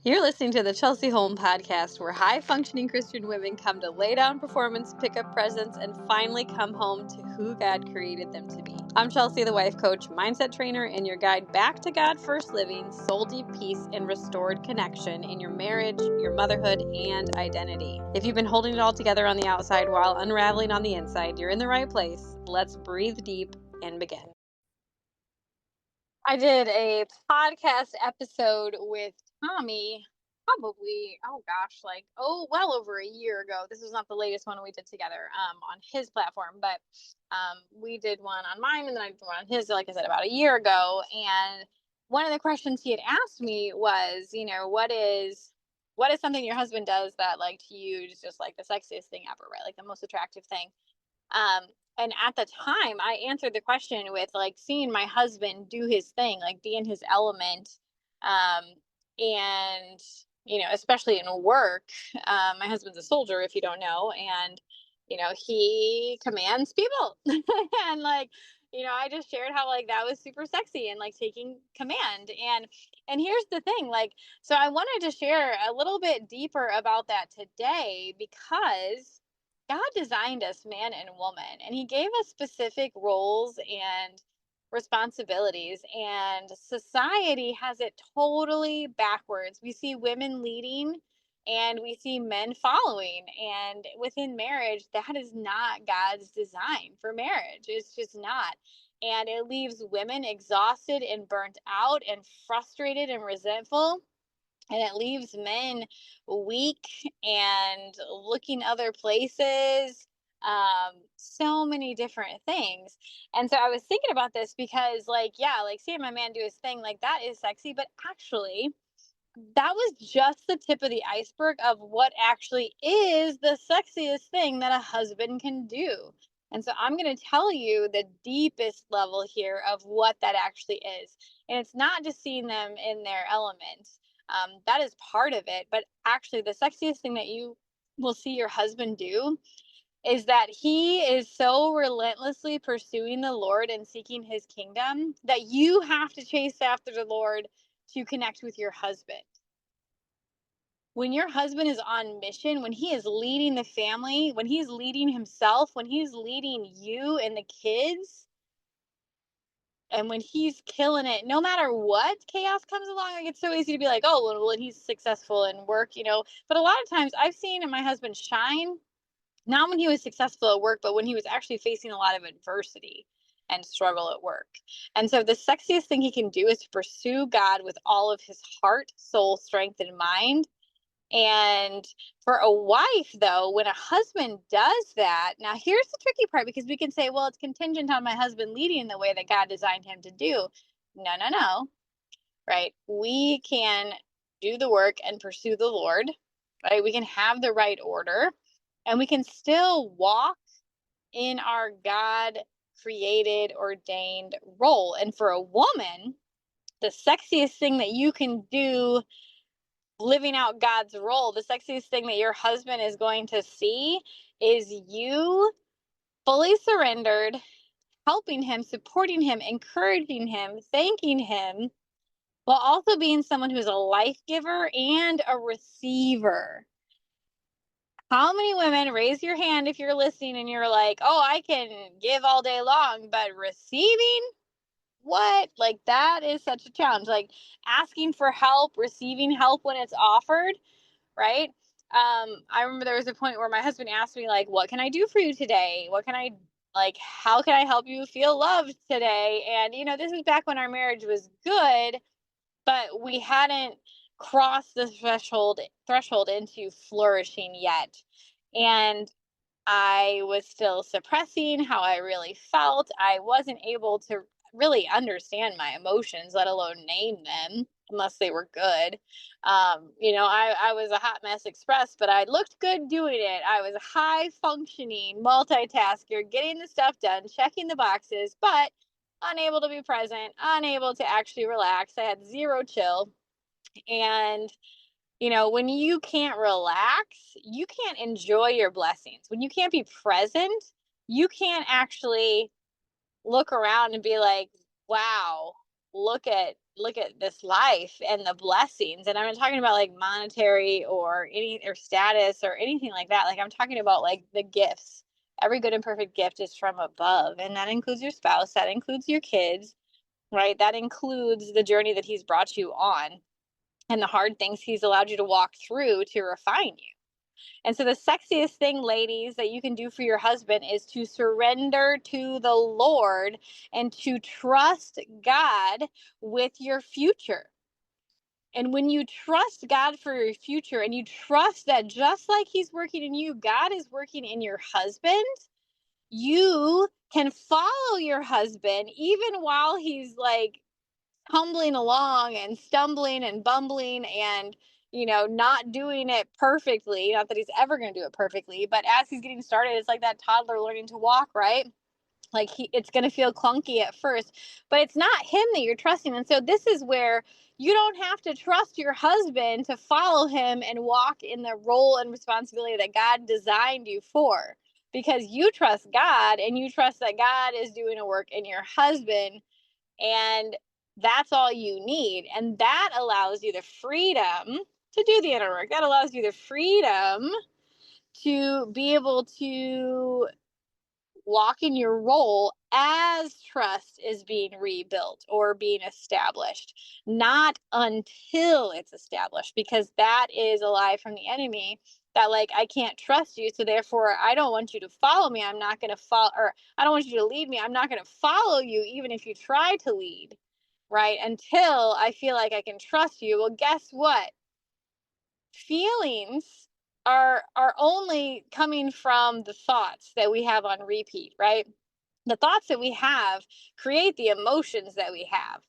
You're listening to the Chelsey Holm podcast, where high-functioning Christian women come to lay down performance, pick up presents, and finally come home to who God created them to be. I'm Chelsey, the wife coach, mindset trainer, and your guide back to God-first living, soul-deep peace, and restored connection in your marriage, your motherhood, and identity. If you've been holding it all together on the outside while unraveling on the inside, you're in the right place. Let's breathe deep and begin. I did a podcast episode with Tommy probably, well over a year ago. This was not the latest one we did together on his platform, but we did one on mine, and then I did one on his, like I said, about a year ago. And one of the questions he had asked me was, what is something your husband does that, like, to you is just like the sexiest thing ever, right? Like the most attractive thing. And at the time, I answered the question with, like, seeing my husband do his thing, like be in his element. And, especially in work, my husband's a soldier, if you don't know, and, he commands people. And, like, I just shared how, like, that was super sexy and, like, taking command. And here's the thing, like, so I wanted to share a little bit deeper about that today, because God designed us man and woman, and he gave us specific roles and responsibilities, and society has it totally backwards. We see women leading and we see men following, and within marriage, that is not God's design for marriage. It's just not. And it leaves women exhausted and burnt out and frustrated and resentful, and it leaves men weak and looking other places. So many different things. And so I was thinking about this because, like, yeah, like seeing my man do his thing, like, that is sexy, but actually that was just the tip of the iceberg of what actually is the sexiest thing that a husband can do. And so I'm going to tell you the deepest level here of what that actually is. And it's not just seeing them in their element. That is part of it. But actually, the sexiest thing that you will see your husband do is that he is so relentlessly pursuing the Lord and seeking his kingdom that you have to chase after the Lord to connect with your husband. When your husband is on mission, when he is leading the family, when he's leading himself, when he's leading you and the kids, and when he's killing it, no matter what chaos comes along, like, it's so easy to be like, oh, well, he's successful in work, But a lot of times I've seen my husband shine, not when he was successful at work, but when he was actually facing a lot of adversity and struggle at work. And so the sexiest thing he can do is to pursue God with all of his heart, soul, strength, and mind. And for a wife, though, when a husband does that, now here's the tricky part, because we can say, well, it's contingent on my husband leading the way that God designed him to do. No, right? We can do the work and pursue the Lord, right? We can have the right order, and we can still walk in our God created, ordained role. And for a woman, the sexiest thing that you can do living out God's role, the sexiest thing that your husband is going to see is you fully surrendered, helping him, supporting him, encouraging him, thanking him, while also being someone who's a life giver and a receiver. How many women, raise your hand if you're listening and you're like, oh, I can give all day long, but receiving, what? Like, that is such a challenge. Like, asking for help, receiving help when it's offered, right? I remember there was a point where my husband asked me, like, what can I do for you today? How can I help you feel loved today? And, this is back when our marriage was good, but we hadn't crossed the threshold into flourishing yet. And I was still suppressing how I really felt. I wasn't able to really understand my emotions, let alone name them, unless they were good. I was a hot mess express, but I looked good doing it. I was a high functioning multitasker, getting the stuff done, checking the boxes, but unable to be present, unable to actually relax. I had zero chill. And when you can't relax, you can't enjoy your blessings. When you can't be present, you can't actually look around and be like, wow, look at look at this life and the blessings, and I'm not talking about like monetary or any or status or anything like that. Like I'm talking about like the gifts. Every good and perfect gift is from above, and that includes your spouse, that includes your kids, right? That includes the journey that he's brought you on and the hard things he's allowed you to walk through to refine you. And so the sexiest thing, ladies, that you can do for your husband is to surrender to the Lord and to trust God with your future. And when you trust God for your future and you trust that just like he's working in you, God is working in your husband, you can follow your husband even while he's like tumbling along and stumbling and bumbling and not doing it perfectly. Not that he's ever going to do it perfectly, but as he's getting started, it's like that toddler learning to walk, right? Like it's going to feel clunky at first, but it's not him that you're trusting. And so this is where you don't have to trust your husband to follow him and walk in the role and responsibility that God designed you for, because you trust God and you trust that God is doing a work in your husband, and that's all you need. And that allows you the freedom to do the inner work. That allows you the freedom to be able to walk in your role as trust is being rebuilt or being established, not until it's established, because that is a lie from the enemy that like I can't trust you, so therefore I don't want you to follow me. I'm not going to follow, or I don't want you to lead me. I'm not going to follow you even if you try to lead, right? Until I feel like I can trust you. Well, guess what? Feelings are only coming from the thoughts that we have on repeat, right? The thoughts that we have create the emotions that we have.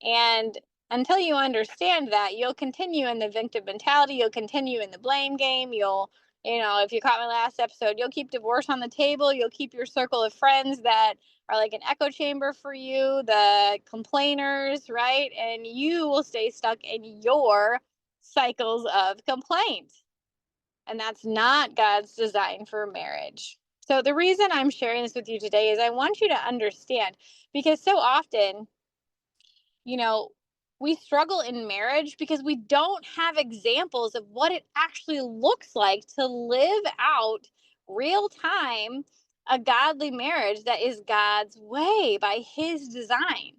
And until you understand that, you'll continue in the victim mentality, you'll continue in the blame game, if you caught my last episode, you'll keep divorce on the table, you'll keep your circle of friends that are like an echo chamber for you, the complainers, right? And you will stay stuck in your cycles of complaint. And that's not God's design for marriage. So the reason I'm sharing this with you today is I want you to understand, because so often, you know, we struggle in marriage because we don't have examples of what it actually looks like to live out real time a godly marriage that is God's way by his design.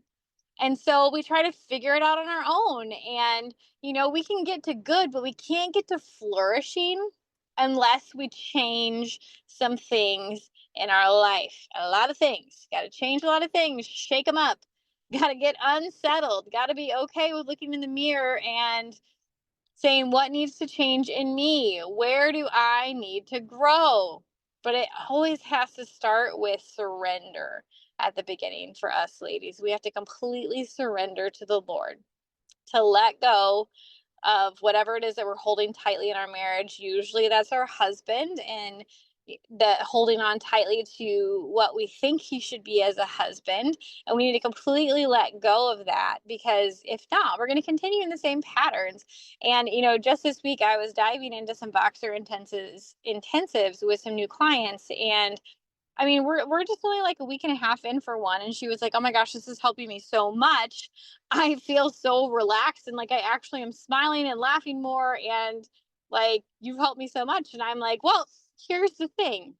And so we try to figure it out on our own. And, we can get to good, but we can't get to flourishing unless we change some things in our life. A lot of things. Got to change a lot of things, shake them up. Got to get unsettled. Got to be okay with looking in the mirror and saying, what needs to change in me? Where do I need to grow? But it always has to start with surrender at the beginning for us ladies. We have to completely surrender to the Lord, to let go of whatever it is that we're holding tightly in our marriage. Usually that's our husband, and that holding on tightly to what we think he should be as a husband. And we need to completely let go of that, because if not, we're going to continue in the same patterns. And, just this week I was diving into some boxer intensives with some new clients, and I mean, we're just only like a week and a half in for one, and she was like, "Oh my gosh, this is helping me so much. I feel so relaxed, and like I actually am smiling and laughing more, and like you've helped me so much." And I'm like, "Well, here's the thing.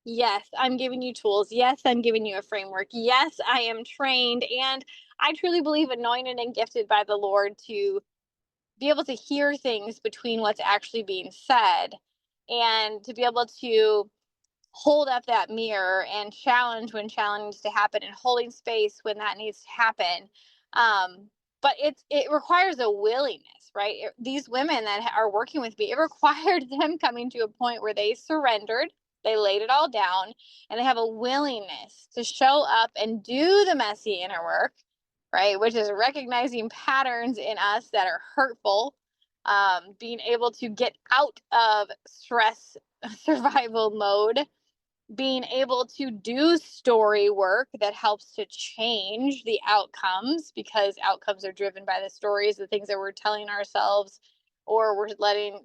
Yes, I'm giving you tools. Yes, I'm giving you a framework. Yes, I am trained, and I truly believe anointed and gifted by the Lord to be able to hear things between what's actually being said, and to be able to hold up that mirror and challenge when challenge needs to happen, and holding space when that needs to happen. But it requires a willingness, right? These women that are working with me, it required them coming to a point where they surrendered, they laid it all down, and they have a willingness to show up and do the messy inner work, right? Which is recognizing patterns in us that are hurtful, being able to get out of stress survival mode, being able to do story work that helps to change the outcomes, because outcomes are driven by the stories, the things that we're telling ourselves or we're letting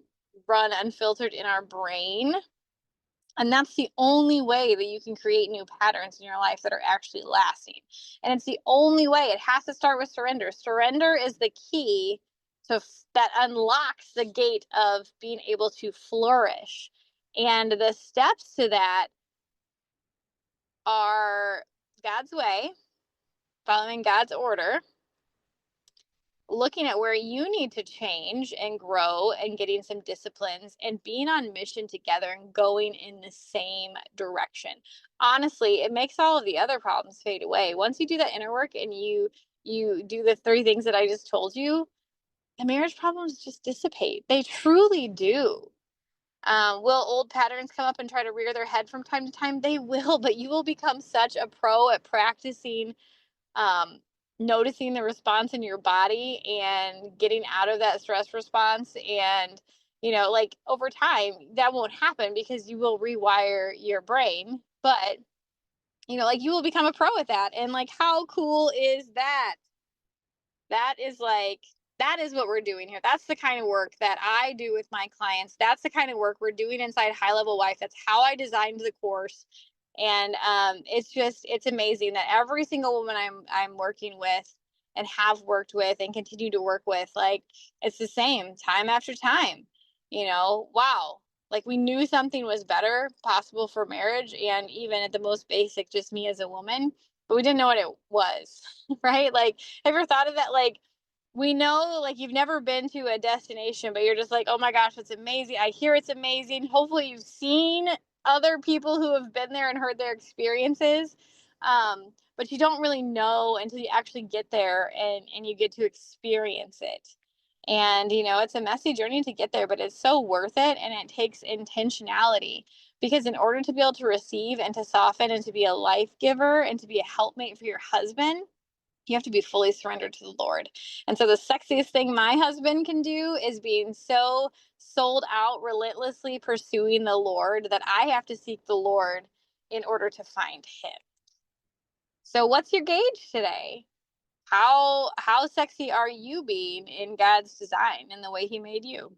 run unfiltered in our brain. And that's the only way that you can create new patterns in your life that are actually lasting. And it's the only way. It has to start with surrender. Surrender is the key that unlocks the gate of being able to flourish. And the steps to that are God's way, following God's order, looking at where you need to change and grow and getting some disciplines and being on mission together and going in the same direction. Honestly, it makes all of the other problems fade away. Once you do that inner work and you do the 3 things that I just told you, the marriage problems just dissipate. They truly do. Will old patterns come up and try to rear their head from time to time? They will, but you will become such a pro at practicing um, noticing the response in your body and getting out of that stress response. And, like over time, that won't happen because you will rewire your brain. But, like you will become a pro at that. And like, how cool is that? That is what we're doing here. That's the kind of work that I do with my clients. That's the kind of work we're doing inside High Level Wife. That's how I designed the course. And it's amazing that every single woman I'm working with and have worked with and continue to work with, like, it's the same time after time. Wow. Like, we knew something was better possible for marriage, and even at the most basic, just me as a woman, but we didn't know what it was. Right? Like, have you ever thought of that? Like, we know, like, you've never been to a destination, but you're just like, oh my gosh, it's amazing. I hear it's amazing. Hopefully you've seen other people who have been there and heard their experiences. But you don't really know until you actually get there and you get to experience it. And, it's a messy journey to get there, but it's so worth it. And it takes intentionality, because in order to be able to receive and to soften and to be a life giver and to be a helpmate for your husband, you have to be fully surrendered to the Lord. And so the sexiest thing my husband can do is being so sold out, relentlessly pursuing the Lord, that I have to seek the Lord in order to find him. So what's your gauge today? How sexy are you being in God's design and the way he made you?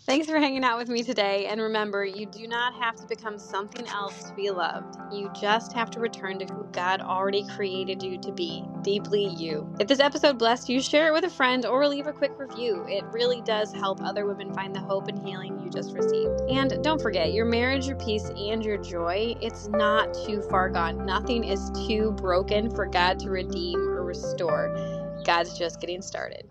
Thanks for hanging out with me today. And remember, you do not have to become something else to be loved. You just have to return to who God already created you to be, deeply you. If this episode blessed you, share it with a friend or leave a quick review. It really does help other women find the hope and healing you just received. And don't forget, your marriage, your peace, and your joy, it's not too far gone. Nothing is too broken for God to redeem or restore. God's just getting started.